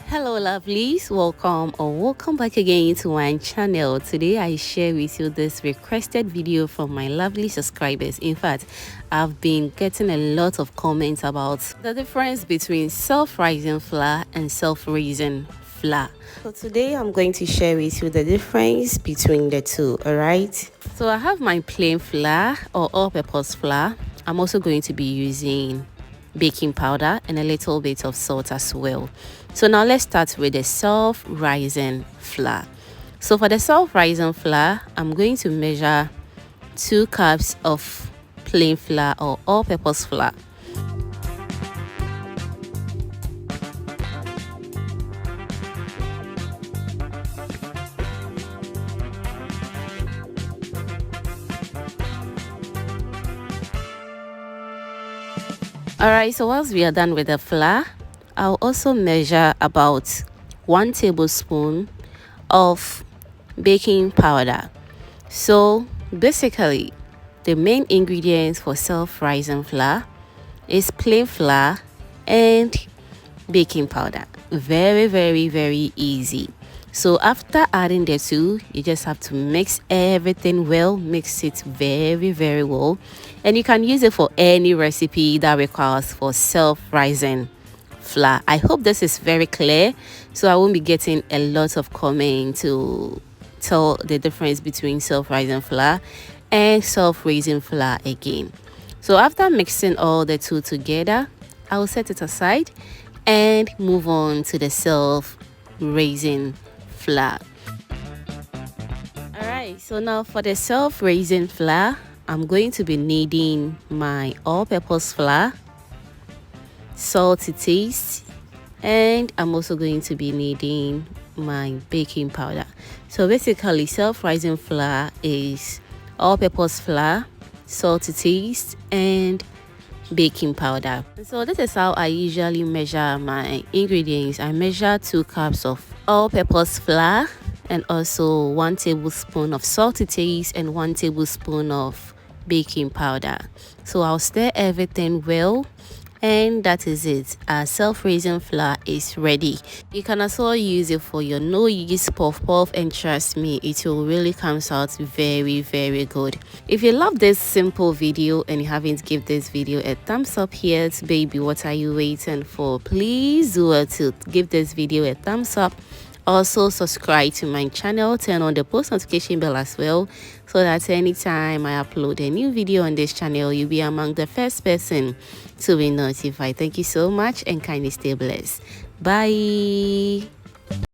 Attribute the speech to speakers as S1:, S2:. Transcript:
S1: Hello lovelies, welcome back again to my channel. Today I share with you this requested video from my lovely subscribers. In fact, I've been getting a lot of comments about the difference between self-rising flour and self-raising flour. So today I'm going to share with you the difference between the two. All right, so I have my plain flour or all-purpose flour. I'm also going to be using baking powder and a little bit of salt as well. So now let's start with the self-rising flour. So for the self-rising flour, I'm going to measure 2 cups of plain flour or all-purpose flour. Alright, so once we are done with the flour, I'll also measure about 1 tablespoon of baking powder. So basically, the main ingredients for self-rising flour is plain flour and baking powder. Very easy. So after adding the two, you just have to mix everything well, mix it very well, and you can use it for any recipe that requires for self-rising flour. I hope this is very clear, so I won't be getting a lot of comments to tell the difference between self-rising flour and self-raising flour again. So after mixing all the two together, I will set it aside and move on to the self-raising flour. Alright, so now for the self-raising flour, I'm going to be needing my all-purpose flour, salt to taste, and I'm also going to be needing my baking powder. So basically, self-rising flour is all-purpose flour, salt to taste, and baking powder. So this is how I usually measure my ingredients. I measure 2 cups of all-purpose flour and also 1 tablespoon of salt to taste and 1 tablespoon of baking powder. So I'll stir everything well, and that is it. Our self-raising flour is ready. You can also use it for your no yeast puff puff, and trust me, it will really comes out very good. If you love this simple video and you haven't give this video a thumbs up yet, baby, what are you waiting for? Please do to give this video a thumbs up. Also subscribe to my channel, turn on the post notification bell as well, so that anytime I upload a new video on this channel, you'll be among the first person to be notified. Thank you so much and kindly stay blessed. Bye.